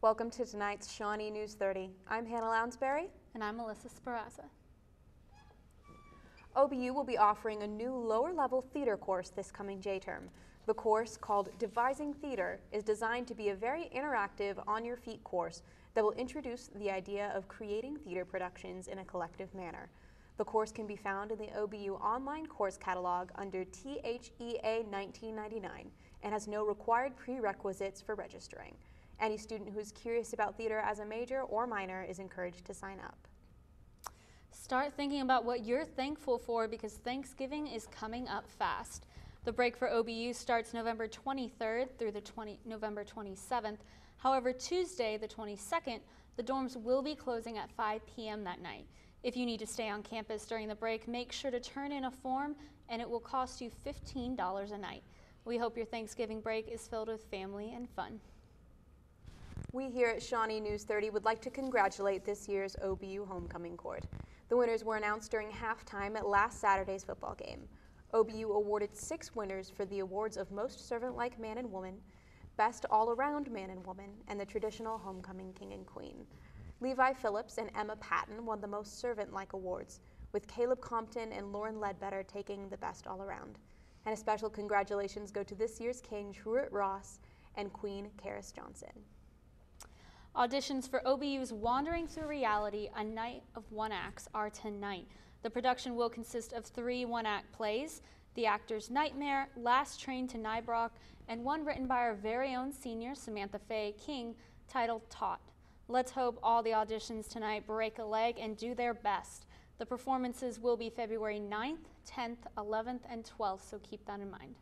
Welcome to tonight's Shawnee News 30. I'm Hannah Lounsbury. And I'm Melissa Sparaza. OBU will be offering a new lower-level theater course this coming J-term. The course, called Devising Theater, is designed to be a very interactive, on-your-feet course that will introduce the idea of creating theater productions in a collective manner. The course can be found in the OBU online course catalog under THEA 1999 and has no required prerequisites for registering. Any student who is curious about theater as a major or minor is encouraged to sign up. Start thinking about what you're thankful for because Thanksgiving is coming up fast. The break for OBU starts November 23rd through November 27th. However, Tuesday, the 22nd, the dorms will be closing at 5 p.m. that night. If you need to stay on campus during the break, make sure to turn in a form and it will cost you $15 a night. We hope your Thanksgiving break is filled with family and fun. We here at Shawnee News 30 would like to congratulate this year's OBU homecoming court. The winners were announced during halftime at last Saturday's football game. OBU awarded 6 winners for the awards of Most Servant-Like Man and Woman, Best All-Around Man and Woman, and the Traditional Homecoming King and Queen. Levi Phillips and Emma Patton won the Most Servant-Like awards, with Caleb Compton and Lauren Ledbetter taking the Best All-Around. And a special congratulations go to this year's King, Truett Ross, and Queen, Karis Johnson. Auditions for OBU's Wandering Through Reality, A Night of One Acts are tonight. The production will consist of 3 one-act plays, The Actor's Nightmare, Last Train to Nybrock, and one written by our very own senior Samantha Faye King titled Taught. Let's hope all the auditions tonight break a leg and do their best. The performances will be February 9th, 10th, 11th, and 12th, so keep that in mind.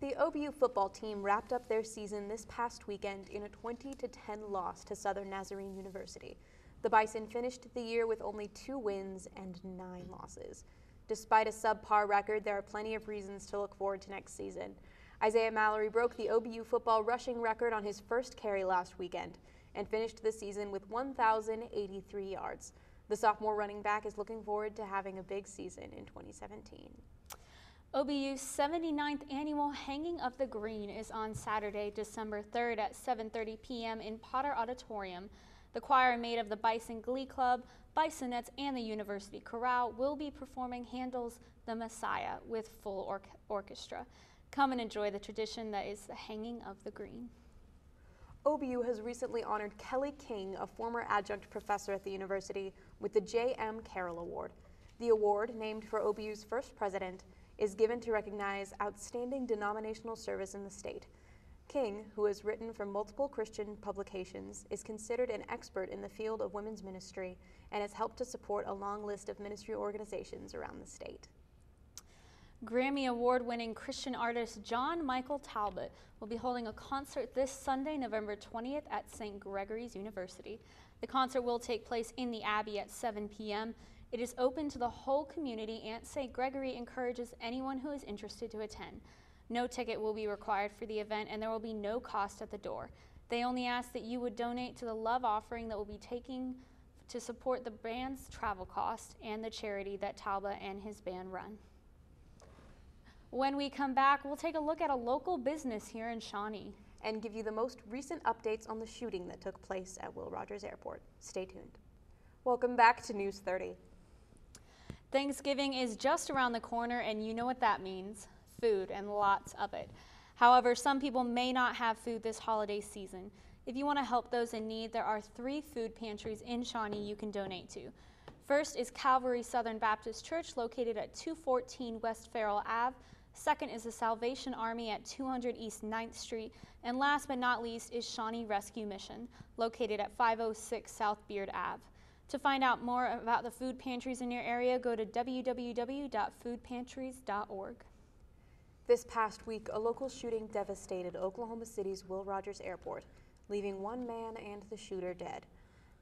The OBU football team wrapped up their season this past weekend in a 20-10 loss to Southern Nazarene University. The Bison finished the year with only 2 wins and 9 losses. Despite a subpar record, there are plenty of reasons to look forward to next season. Isaiah Mallory broke the OBU football rushing record on his first carry last weekend and finished the season with 1,083 yards. The sophomore running back is looking forward to having a big season in 2017. OBU's 79th annual Hanging of the Green is on Saturday, December 3rd at 7:30 p.m. in Potter Auditorium. The choir made of the Bison Glee Club, Bisonettes, and the University Chorale will be performing Handel's The Messiah with full orchestra. Come and enjoy the tradition that is the Hanging of the Green. OBU has recently honored Kelly King, a former adjunct professor at the university, with the J.M. Carroll Award. The award, named for OBU's first president, is given to recognize outstanding denominational service in the state. King, who has written for multiple Christian publications, is considered an expert in the field of women's ministry and has helped to support a long list of ministry organizations around the state. Grammy Award-winning Christian artist John Michael Talbot will be holding a concert this Sunday, November 20th at St. Gregory's University. The concert will take place in the Abbey at 7 p.m. It is open to the whole community, and St. Gregory encourages anyone who is interested to attend. No ticket will be required for the event, and there will be no cost at the door. They only ask that you would donate to the love offering that will be taking to support the band's travel costs and the charity that Talbot and his band run. When we come back, we'll take a look at a local business here in Shawnee and give you the most recent updates on the shooting that took place at Will Rogers Airport. Stay tuned. Welcome back to News 30. Thanksgiving is just around the corner, and you know what that means: food, and lots of it. However, some people may not have food this holiday season. If you want to help those in need, there are 3 food pantries in Shawnee you can donate to. First is Calvary Southern Baptist Church, located at 214 West Farrell Ave. Second is the Salvation Army at 200 East 9th Street. And last but not least is Shawnee Rescue Mission, located at 506 South Beard Ave. To find out more about the food pantries in your area, go to www.foodpantries.org. This past week, a local shooting devastated Oklahoma City's Will Rogers Airport, leaving 1 man and the shooter dead.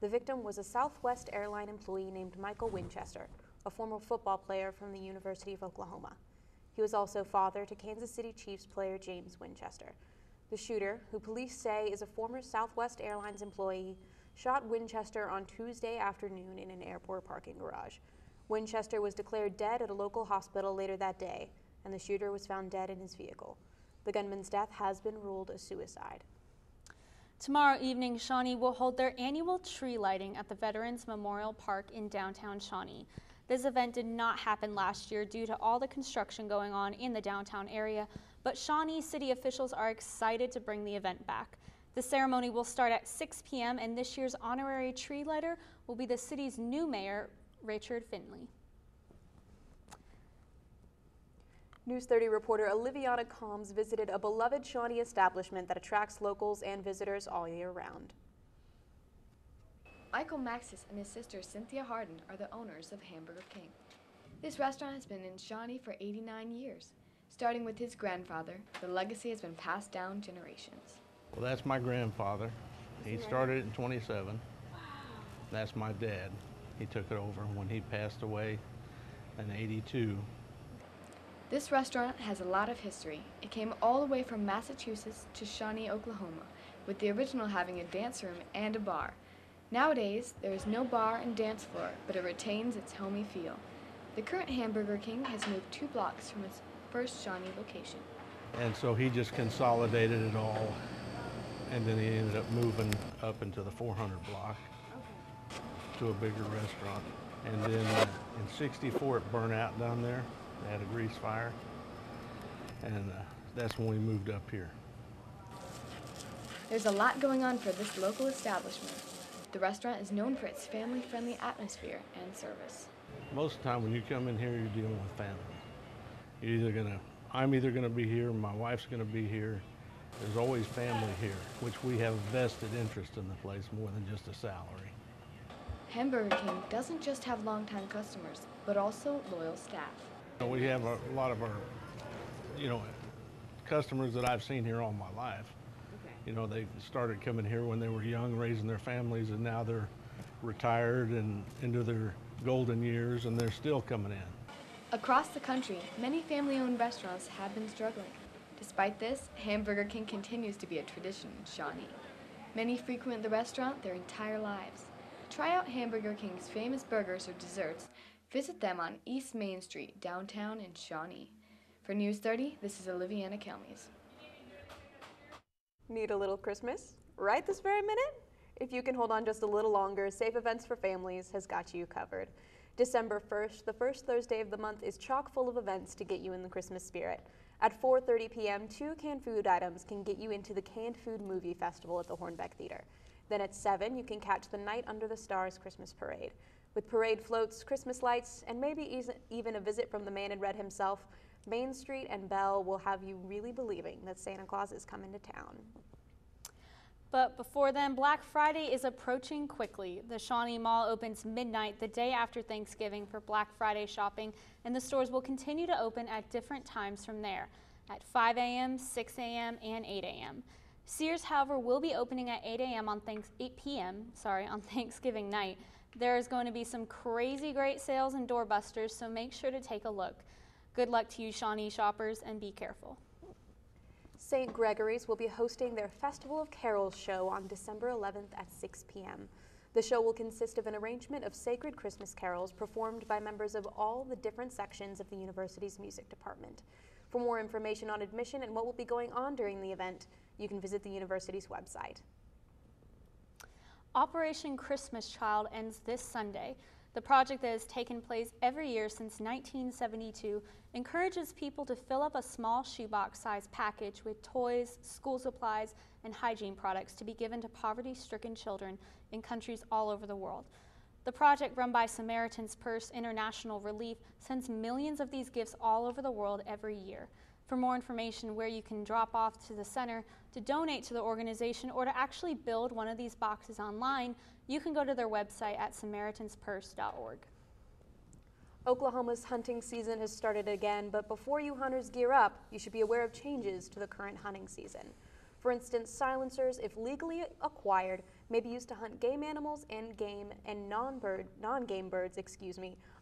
The victim was a Southwest Airline employee named Michael Winchester, a former football player from the University of Oklahoma. He was also father to Kansas City Chiefs player James Winchester. The shooter, who police say is a former Southwest Airlines employee, shot Winchester on Tuesday afternoon in an airport parking garage. Winchester was declared dead at a local hospital later that day, and the shooter was found dead in his vehicle. The gunman's death has been ruled a suicide. Tomorrow evening, Shawnee will hold their annual tree lighting at the Veterans Memorial Park in downtown Shawnee. This event did not happen last year due to all the construction going on in the downtown area, but Shawnee city officials are excited to bring the event back. The ceremony will start at 6 p.m. and this year's honorary tree lighter will be the city's new mayor, Richard Finley. News 30 reporter Oliviana Combs visited a beloved Shawnee establishment that attracts locals and visitors all year round. Michael Maxis and his sister Cynthia Harden are the owners of Hamburger King. This restaurant has been in Shawnee for 89 years. Starting with his grandfather, the legacy has been passed down generations. Well, that's my grandfather. He started it in 27. Wow. That's my dad. He took it over when he passed away in 82. This restaurant has a lot of history. It came all the way from Massachusetts to Shawnee, Oklahoma, with the original having a dance room and a bar. Nowadays, there is no bar and dance floor, but it retains its homey feel. The current Hamburger King has moved 2 blocks from its first Shawnee location. And so he just consolidated it all, and then he ended up moving up into the 400 block to a bigger restaurant. And then in 64 it burned out down there. They had a grease fire, and that's when we moved up here. There's a lot going on for this local establishment. The restaurant is known for its family-friendly atmosphere and service. Most of the time when you come in here, you're dealing with family. I'm either gonna be here, my wife's gonna be here. There's always family here, which we have a vested interest in the place more than just a salary. Hamburger King doesn't just have longtime customers, but also loyal staff. We have a lot of our, customers that I've seen here all my life. Okay. They started coming here when they were young, raising their families, and now they're retired and into their golden years, and they're still coming in. Across the country, many family-owned restaurants have been struggling. Despite this, Hamburger King continues to be a tradition in Shawnee. Many frequent the restaurant their entire lives. To try out Hamburger King's famous burgers or desserts, visit them on East Main Street, downtown in Shawnee. For News 30, this is Oliviana Kelmies. Need a little Christmas? Right this very minute? If you can hold on just a little longer, Safe Events for Families has got you covered. December 1st, the first Thursday of the month, is chock full of events to get you in the Christmas spirit. At 4:30 p.m., 2 canned food items can get you into the Canned Food Movie Festival at the Hornbeck Theater. Then at 7, you can catch the Night Under the Stars Christmas Parade. With parade floats, Christmas lights, and maybe even a visit from the man in red himself, Main Street and Bell will have you really believing that Santa Claus is coming to town. But before then, Black Friday is approaching quickly. The Shawnee Mall opens midnight the day after Thanksgiving for Black Friday shopping, and the stores will continue to open at different times from there, at 5 a.m., 6 a.m., and 8 a.m. Sears, however, will be opening at 8 p.m. on Thanksgiving night. There is going to be some crazy great sales and doorbusters, so make sure to take a look. Good luck to you, Shawnee shoppers, and be careful. St. Gregory's will be hosting their Festival of Carols show on December 11th at 6 p.m. The show will consist of an arrangement of sacred Christmas carols performed by members of all the different sections of the university's music department. For more information on admission and what will be going on during the event, you can visit the university's website. Operation Christmas Child ends this Sunday. The project that has taken place every year since 1972 encourages people to fill up a small shoebox-sized package with toys, school supplies, and hygiene products to be given to poverty-stricken children in countries all over the world. The project, run by Samaritan's Purse International Relief, sends millions of these gifts all over the world every year. For more information where you can drop off to the center to donate to the organization or to actually build one of these boxes online, you can go to their website at SamaritansPurse.org. Oklahoma's hunting season has started again, but before you hunters gear up, you should be aware of changes to the current hunting season. For instance, silencers, if legally acquired, may be used to hunt game animals and non-game birds,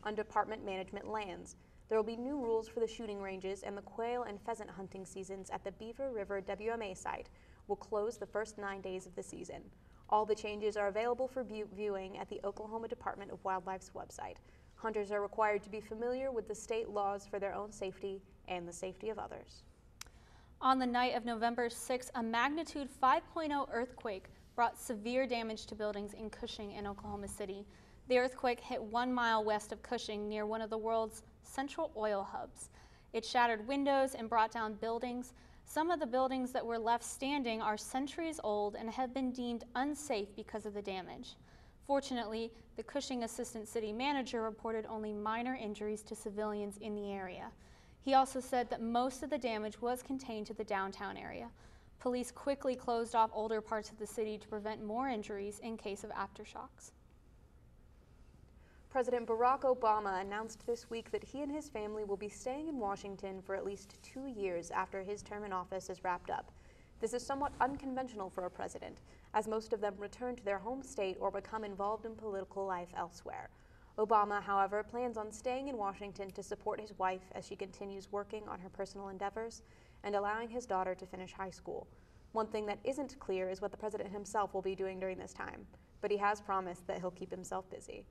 on department management lands. There will be new rules for the shooting ranges, and the quail and pheasant hunting seasons at the Beaver River WMA site will close the first 9 days of the season. All the changes are available for viewing at the Oklahoma Department of Wildlife's website. Hunters are required to be familiar with the state laws for their own safety and the safety of others. On the night of November 6, a magnitude 5.0 earthquake brought severe damage to buildings in Cushing and Oklahoma City. The earthquake hit 1 mile west of Cushing near one of the world's central oil hubs. It shattered windows and brought down buildings. Some of the buildings that were left standing are centuries old and have been deemed unsafe because of the damage. Fortunately, the Cushing Assistant City Manager reported only minor injuries to civilians in the area. He also said that most of the damage was contained to the downtown area. Police quickly closed off older parts of the city to prevent more injuries in case of aftershocks. President Barack Obama announced this week that he and his family will be staying in Washington for at least 2 years after his term in office is wrapped up. This is somewhat unconventional for a president, as most of them return to their home state or become involved in political life elsewhere. Obama, however, plans on staying in Washington to support his wife as she continues working on her personal endeavors and allowing his daughter to finish high school. One thing that isn't clear is what the president himself will be doing during this time, but he has promised that he'll keep himself busy.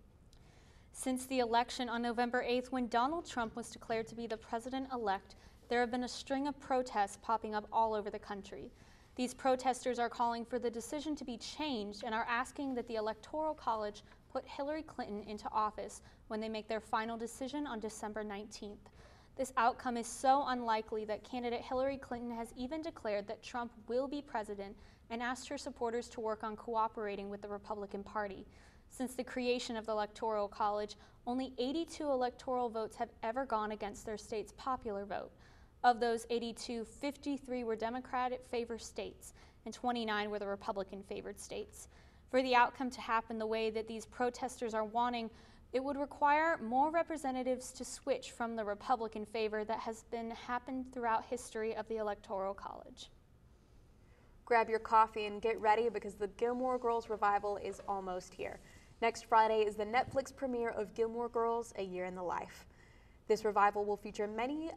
Since the election on November 8th, when Donald Trump was declared to be the president-elect, there have been a string of protests popping up all over the country. These protesters are calling for the decision to be changed and are asking that the Electoral College put Hillary Clinton into office when they make their final decision on December 19th. This outcome is so unlikely that candidate Hillary Clinton has even declared that Trump will be president and asked her supporters to work on cooperating with the Republican Party. Since the creation of the Electoral College, only 82 electoral votes have ever gone against their state's popular vote. Of those 82, 53 were Democratic-favored states, and 29 were the Republican-favored states. For the outcome to happen the way that these protesters are wanting, it would require more representatives to switch from the Republican favor that has happened throughout history of the Electoral College. Grab your coffee and get ready because the Gilmore Girls revival is almost here. Next Friday is the Netflix premiere of Gilmore Girls: A Year in the Life. This revival will feature many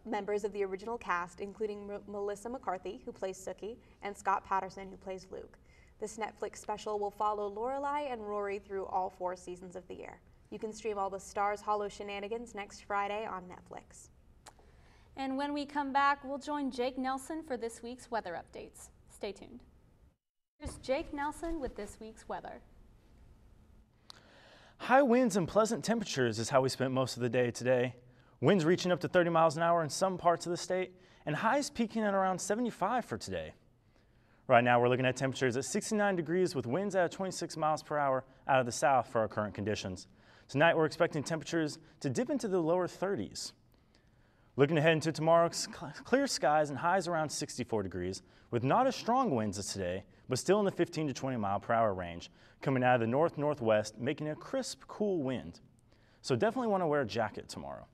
members of the original cast, including Melissa McCarthy, who plays Sookie, and Scott Patterson, who plays Luke. This Netflix special will follow Lorelai and Rory through all 4 seasons of the year. You can stream all the Stars Hollow shenanigans next Friday on Netflix. And when we come back, we'll join Jake Nelson for this week's weather updates. Stay tuned. Here's Jake Nelson with this week's weather. High winds and pleasant temperatures is how we spent most of the day today. Winds reaching up to 30 miles an hour in some parts of the state, and highs peaking at around 75 for today. Right now we're looking at temperatures at 69 degrees with winds at 26 miles per hour out of the south for our current conditions. Tonight we're expecting temperatures to dip into the lower 30s. Looking ahead into tomorrow, clear skies and highs around 64 degrees with not as strong winds as today, but still in the 15 to 20 mile per hour range, coming out of the north-northwest, making a crisp, cool wind. So definitely want to wear a jacket tomorrow.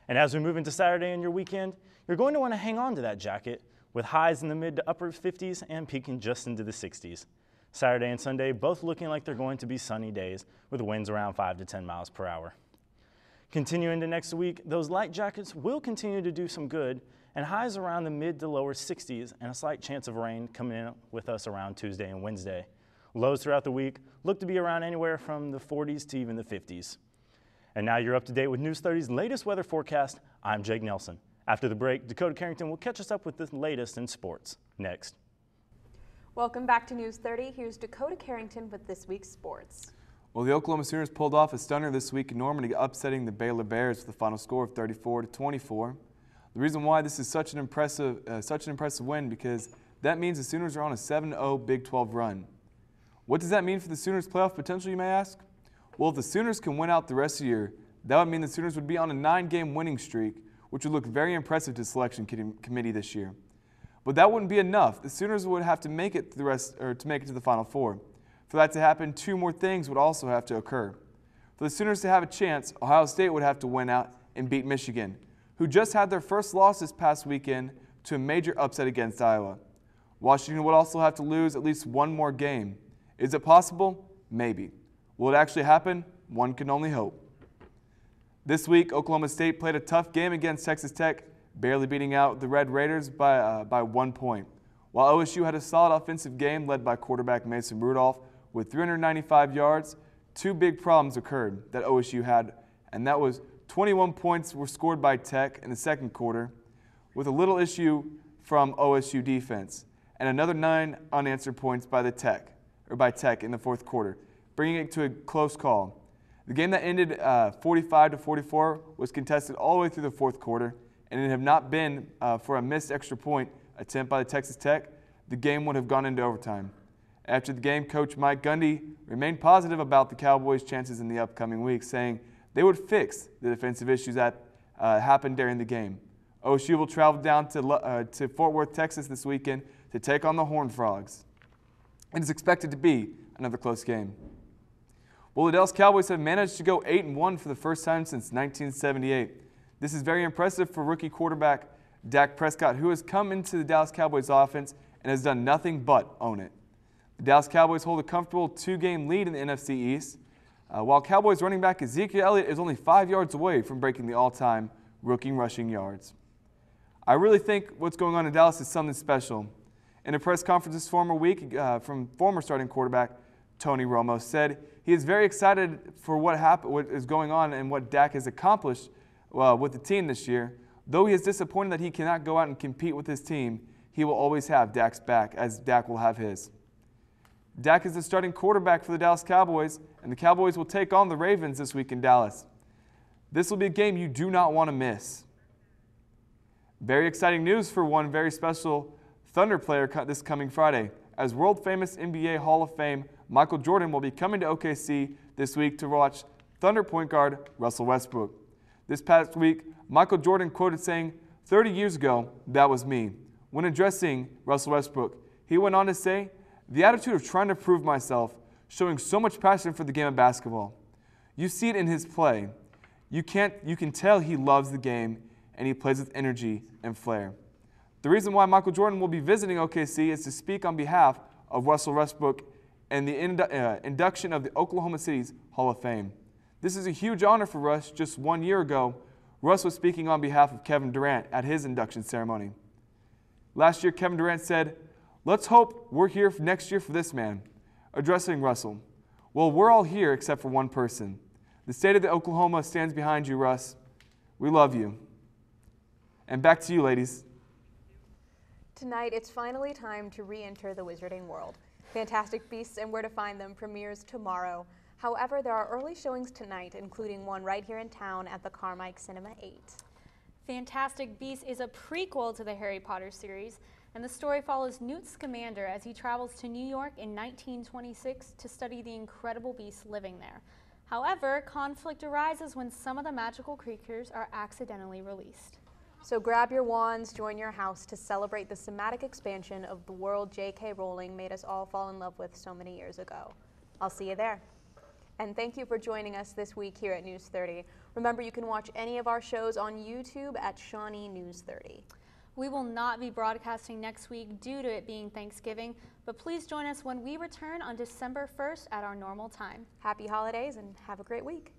And as we move into Saturday and your weekend, you're going to want to hang on to that jacket with highs in the mid to upper 50s and peaking just into the 60s. Saturday and Sunday both looking like they're going to be sunny days with winds around 5 to 10 miles per hour. Continuing to next week, those light jackets will continue to do some good, and highs around the mid to lower 60s and a slight chance of rain coming in with us around Tuesday and Wednesday. Lows throughout the week look to be around anywhere from the 40s to even the 50s. And now you're up to date with News 30's latest weather forecast. I'm Jake Nelson. After the break, Dakota Carrington will catch us up with the latest in sports. Next. Welcome back to News 30. Here's Dakota Carrington with this week's sports. Well, the Oklahoma Sooners pulled off a stunner this week in Normandy, upsetting the Baylor Bears with a final score of 34-24. The reason why this is such an impressive win because that means the Sooners are on a 7-0 Big 12 run. What does that mean for the Sooners' playoff potential, you may ask? Well, if the Sooners can win out the rest of the year, that would mean the Sooners would be on a 9-game winning streak, which would look very impressive to the selection committee this year. But that wouldn't be enough. The Sooners would have to make it to the Final Four. For that to happen, 2 more things would also have to occur. For the Sooners to have a chance, Ohio State would have to win out and beat Michigan, who just had their first loss this past weekend to a major upset against Iowa. Washington would also have to lose at least 1 more game. Is it possible? Maybe. Will it actually happen? One can only hope. This week, Oklahoma State played a tough game against Texas Tech, barely beating out the Red Raiders by 1 point. While OSU had a solid offensive game led by quarterback Mason Rudolph with 395 yards, 2 big problems occurred that OSU had, and that was 21 points were scored by Tech in the second quarter, with a little issue from OSU defense, and another 9 unanswered points by Tech in the fourth quarter, bringing it to a close call. The game that ended 45-44 was contested all the way through the fourth quarter, and it had not been for a missed extra point attempt by Texas Tech, the game would have gone into overtime. After the game, Coach Mike Gundy remained positive about the Cowboys' chances in the upcoming weeks, saying they would fix the defensive issues that happened during the game. OSU will travel down to Fort Worth, Texas this weekend to take on the Horned Frogs. It is expected to be another close game. Well, the Dallas Cowboys have managed to go 8-1 for the first time since 1978. This is very impressive for rookie quarterback Dak Prescott, who has come into the Dallas Cowboys offense and has done nothing but own it. The Dallas Cowboys hold a comfortable 2-game lead in the NFC East, while Cowboys running back Ezekiel Elliott is only 5 yards away from breaking the all-time rookie rushing yards. I really think what's going on in Dallas is something special. In a press conference this former week, from former starting quarterback Tony Romo said he is very excited for what is going on and what Dak has accomplished with the team this year. Though he is disappointed that he cannot go out and compete with his team, he will always have Dak's back, as Dak will have his. Dak is the starting quarterback for the Dallas Cowboys, and the Cowboys will take on the Ravens this week in Dallas. This will be a game you do not want to miss. Very exciting news for one very special Thunder player this coming Friday, as world-famous NBA Hall of Fame Michael Jordan will be coming to OKC this week to watch Thunder point guard Russell Westbrook. This past week, Michael Jordan quoted saying, "30 years ago, that was me." When addressing Russell Westbrook, he went on to say, "The attitude of trying to prove myself, showing so much passion for the game of basketball. You see it in his play. You can tell he loves the game and he plays with energy and flair." The reason why Michael Jordan will be visiting OKC is to speak on behalf of Russell Westbrook and the induction of the Oklahoma City's Hall of Fame. This is a huge honor for Russ. Just 1 year ago, Russ was speaking on behalf of Kevin Durant at his induction ceremony. Last year, Kevin Durant said, "Let's hope we're here next year for this man." Addressing Russell, "Well, we're all here except for one person. The state of Oklahoma stands behind you, Russ. We love you." And back to you, ladies. Tonight, it's finally time to re-enter the Wizarding World. Fantastic Beasts and Where to Find Them premieres tomorrow. However, there are early showings tonight, including one right here in town at the Carmike Cinema 8. Fantastic Beasts is a prequel to the Harry Potter series, and the story follows Newt Scamander as he travels to New York in 1926 to study the incredible beasts living there. However, conflict arises when some of the magical creatures are accidentally released. So grab your wands, join your house to celebrate the cinematic expansion of the world J.K. Rowling made us all fall in love with so many years ago. I'll see you there. And thank you for joining us this week here at News 30. Remember, you can watch any of our shows on YouTube at Shawnee News 30. We will not be broadcasting next week due to it being Thanksgiving, but please join us when we return on December 1st at our normal time. Happy holidays and have a great week.